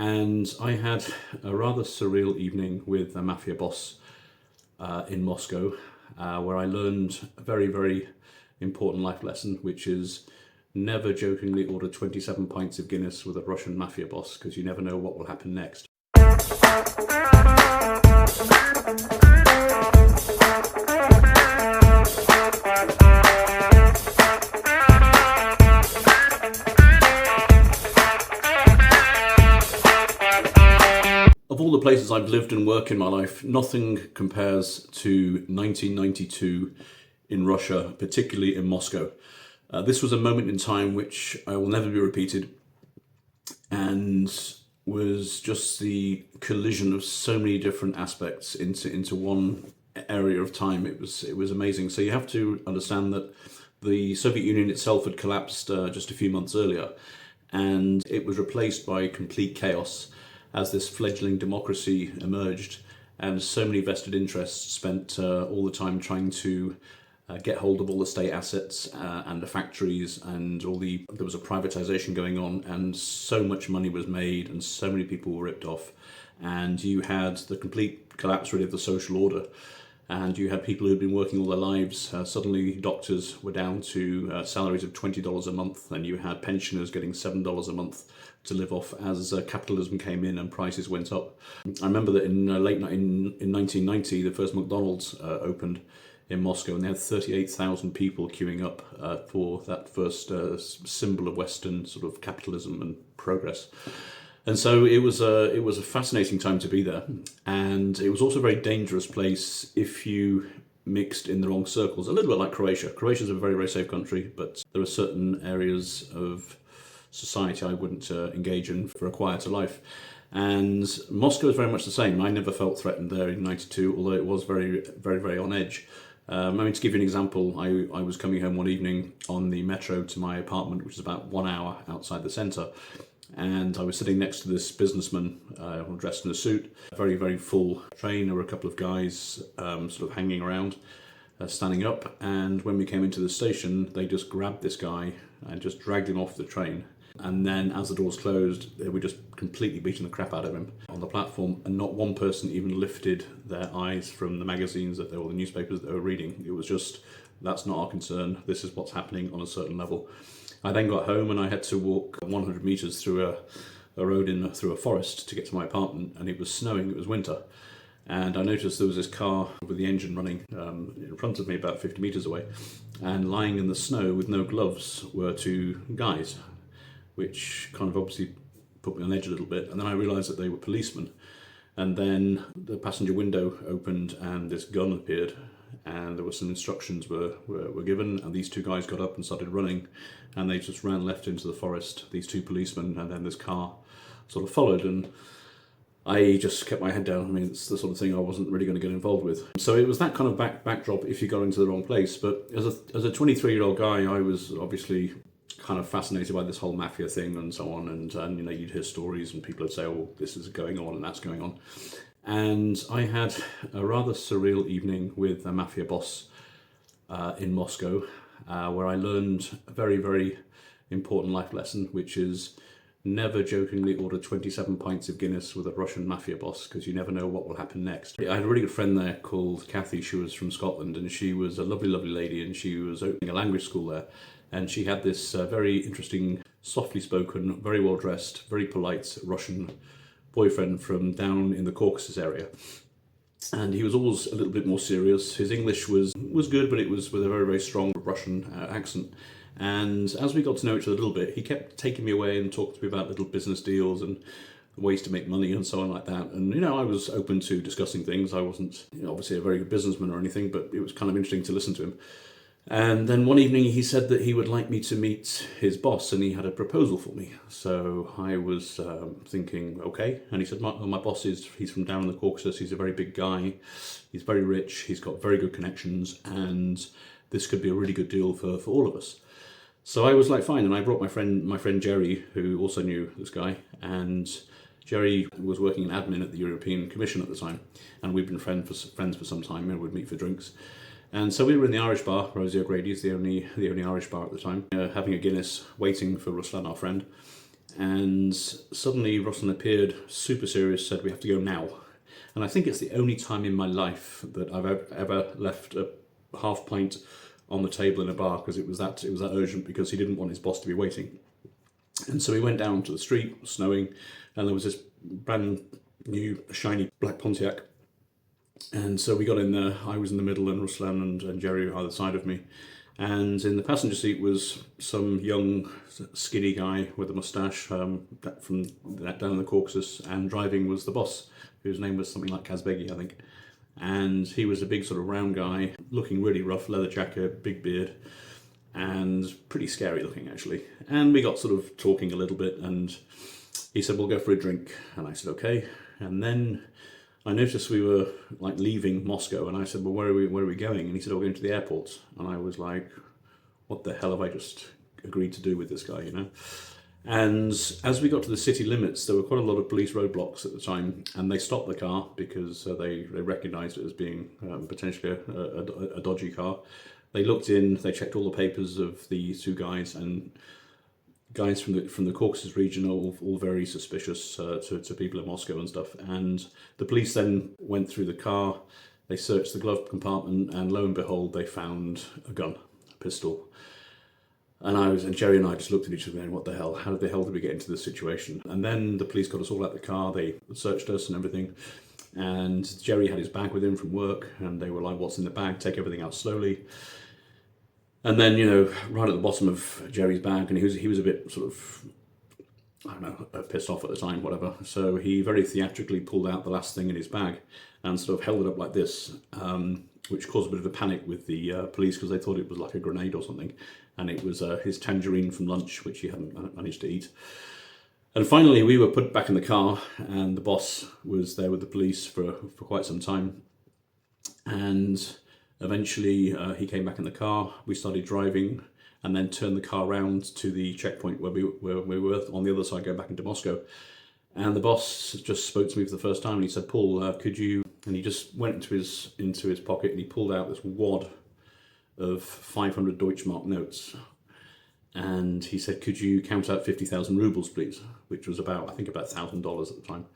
And I had a rather surreal evening with a Mafia boss in Moscow, where I learned a very, very important life lesson, which is never jokingly order 27 pints of Guinness with a Russian Mafia boss, because you never know what will happen next. Of all the places I've lived and worked in my life, nothing compares to 1992 in Russia, particularly in Moscow. This was a moment in time which I will never be repeated, and was just the collision of so many different aspects into one area of time. It was amazing. So you have to understand that the Soviet Union itself had collapsed just a few months earlier, and it was replaced by complete chaos as this fledgling democracy emerged, and so many vested interests spent all the time trying to get hold of all the state assets and the factories, and there was a privatization going on, and so much money was made and so many people were ripped off, and you had the complete collapse really of the social order, and you had people who'd been working all their lives. Suddenly doctors were down to salaries of $20 a month, and you had pensioners getting $7 a month to live off as capitalism came in and prices went up. I remember that in 1990, the first McDonald's opened in Moscow, and they had 38,000 people queuing up for that first symbol of Western sort of capitalism and progress. And so it was a fascinating time to be there, and it was also a very dangerous place if you mixed in the wrong circles. A little bit like Croatia. Croatia is a very, very safe country, but there are certain areas of society I wouldn't engage in for a quieter life. And Moscow is very much the same. I never felt threatened there in '92, although it was very, very, very on edge. To give you an example, I was coming home one evening on the metro to my apartment, which is about 1 hour outside the centre, and I was sitting next to this businessman dressed in a suit. A very, very full train. There were a couple of guys sort of hanging around, standing up, and when we came into the station, they just grabbed this guy and just dragged him off the train. And then as the doors closed, they were just completely beating the crap out of him on the platform, and not one person even lifted their eyes from the magazines or the newspapers that they were reading. It was just, that's not our concern, this is what's happening on a certain level. I then got home and I had to walk 100 metres through a road through a forest to get to my apartment, and it was snowing, it was winter. And I noticed there was this car with the engine running in front of me about 50 metres away, and lying in the snow with no gloves were two guys, which kind of obviously put me on edge a little bit. And then I realised that they were policemen. And then the passenger window opened and this gun appeared, and there were some instructions were given, and these two guys got up and started running, and they just ran left into the forest, these two policemen, and then this car sort of followed, and I just kept my head down. I mean, it's the sort of thing I wasn't really going to get involved with. So it was that kind of backdrop if you got into the wrong place. But as a 23-year-old guy, I was obviously kind of fascinated by this whole Mafia thing and so on, and you'd hear stories and people would say, oh, this is going on and that's going on. And I had a rather surreal evening with a Mafia boss in Moscow, where I learned a very, very important life lesson, which is never jokingly order 27 pints of Guinness with a Russian Mafia boss, because you never know what will happen next. I had a really good friend there called Kathy. She was from Scotland, and she was a lovely, lovely lady, and she was opening a language school there. And she had this very interesting, softly spoken, very well dressed, very polite Russian boyfriend from down in the Caucasus area. And he was always a little bit more serious. His English was good, but it was with a very, very strong Russian accent. And as we got to know each other a little bit, he kept taking me away and talking to me about little business deals and ways to make money and so on like that. And, I was open to discussing things. I wasn't obviously a very good businessman or anything, but it was kind of interesting to listen to him. And then one evening he said that he would like me to meet his boss, and he had a proposal for me. So I was thinking, okay. And he said, my boss he's from down in the Caucasus. He's a very big guy. He's very rich. He's got very good connections, and this could be a really good deal for all of us. So I was like, fine. And I brought my friend Jerry, who also knew this guy, and Jerry was working in admin at the European Commission at the time, and we'd been friends for some time, and we'd meet for drinks. And so we were in the Irish bar. Rosie O'Grady's the only Irish bar at the time, having a Guinness, waiting for Ruslan, our friend. And suddenly Ruslan appeared, super serious, said we have to go now. And I think it's the only time in my life that I've ever left a half pint on the table in a bar, because it was that urgent, because he didn't want his boss to be waiting. And so we went down to the street, snowing, and there was this brand new shiny black Pontiac. And so we got in there. I was in the middle, and Ruslan and Jerry were either side of me. And in the passenger seat was some young, skinny guy with a moustache from down in the Caucasus, and driving was the boss, whose name was something like Kazbegi, I think. And he was a big sort of round guy, looking really rough, leather jacket, big beard, and pretty scary looking actually. And we got sort of talking a little bit, and he said, we'll go for a drink. And I said, okay. And then I noticed we were like leaving Moscow, and I said, well, where are we going? And he said, we're going to the airport. And I was like, what the hell have I just agreed to do with this guy, you know? And as we got to the city limits, there were quite a lot of police roadblocks at the time, and they stopped the car because they recognised it as being potentially a dodgy car. They looked in, they checked all the papers of the two guys, and guys from the Caucasus region are all very suspicious to people in Moscow and stuff. And the police then went through the car, they searched the glove compartment, and lo and behold, they found a gun, a pistol. And Jerry and I just looked at each other going, what the hell? How the hell did we get into this situation? And then the police got us all out of the car, they searched us and everything. And Jerry had his bag with him from work, and they were like, what's in the bag? Take everything out slowly. And then, you know, right at the bottom of Jerry's bag, and he was a bit sort of, I don't know, pissed off at the time, whatever. So he very theatrically pulled out the last thing in his bag and sort of held it up like this, which caused a bit of a panic with the police, because they thought it was like a grenade or something. And it was his tangerine from lunch, which he hadn't managed to eat. And finally, we were put back in the car, and the boss was there with the police for quite some time. And eventually, he came back in the car. We started driving, and then turned the car around to the checkpoint where we were on the other side, going back into Moscow. And the boss just spoke to me for the first time, and he said, "Paul, could you?" And he just went into his pocket, and he pulled out this wad of 500 Deutschmark notes, and he said, "Could you count out 50,000 rubles, please?" Which was about, I think, about $1,000 at the time.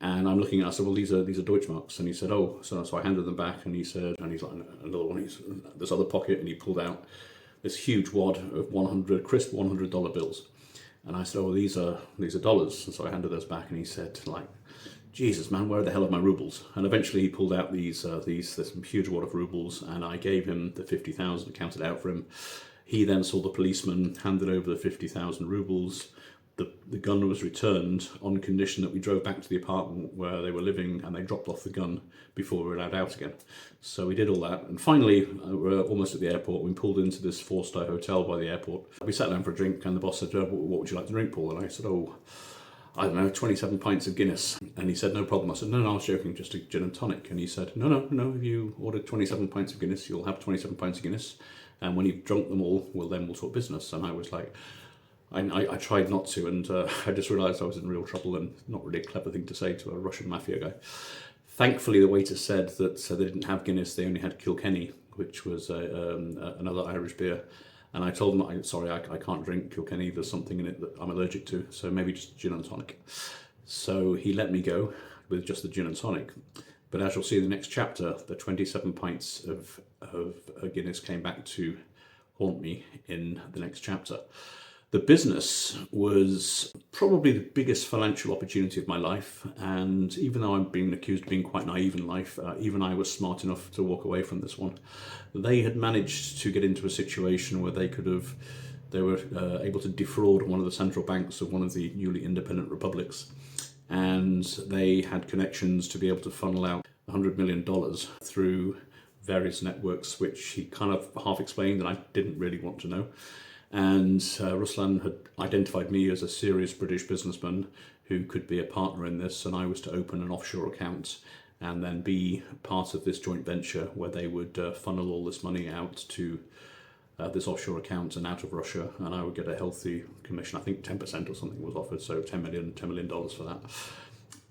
And I'm looking at it, I said, "Well, these are Deutschmarks." And he said, "Oh," so I handed them back, and he said, and he's like, another one, he's this other pocket, and he pulled out this huge wad of crisp $100 bills. And I said, "Oh, these are dollars." And so I handed those back, and he said, like, "Jesus, man, where the hell are my rubles?" And eventually he pulled out this huge wad of rubles, and I gave him the 50,000, counted out for him. He then saw the policeman, handed over the 50,000 rubles. The gun was returned on condition that we drove back to the apartment where they were living, and they dropped off the gun before we were allowed out again. So we did all that, and finally we're almost at the airport. We pulled into this 4-star hotel by the airport. We sat down for a drink, and the boss said, "What would you like to drink, Paul?" And I said, "Oh, I don't know, 27 pints of Guinness." And he said, "No problem." I said, No, I was joking, just a gin and tonic." And he said, No, if you ordered 27 pints of Guinness, you'll have 27 pints of Guinness. And when you've drunk them all, we'll talk business. And I was like, I tried not to, and I just realised I was in real trouble, and not really a clever thing to say to a Russian mafia guy. Thankfully, the waiter said that they didn't have Guinness, they only had Kilkenny, which was another Irish beer. And I told him, sorry, I can't drink Kilkenny, there's something in it that I'm allergic to, so maybe just gin and tonic. So he let me go with just the gin and tonic. But as you'll see in the next chapter, the 27 pints of Guinness came back to haunt me in the next chapter. The business was probably the biggest financial opportunity of my life, and even though I'm being accused of being quite naive in life, even I was smart enough to walk away from this one. They had managed to get into a situation where they were able to defraud one of the central banks of one of the newly independent republics, and they had connections to be able to funnel out $100 million through various networks, which he kind of half explained and I didn't really want to know. And Ruslan had identified me as a serious British businessman who could be a partner in this, and I was to open an offshore account and then be part of this joint venture where they would funnel all this money out to this offshore account and out of Russia, and I would get a healthy commission. I think 10% or something was offered, so $10 million for that.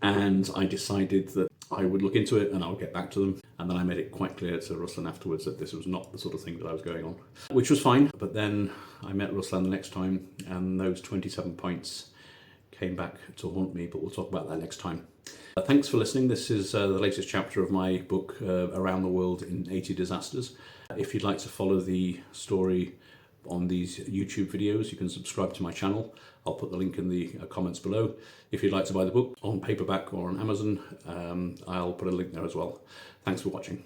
And I decided that I would look into it and I would get back to them. And then I made it quite clear to Ruslan afterwards that this was not the sort of thing that I was going on, which was fine. But then I met Ruslan the next time, and those 27 points came back to haunt me, but we'll talk about that next time. Thanks for listening. This is the latest chapter of my book, Around the World in 80 Disasters. If you'd like to follow the story on these YouTube videos, you can subscribe to my channel. I'll put the link in the comments below. If you'd like to buy the book on paperback or on Amazon, I'll put a link there as well. Thanks for watching.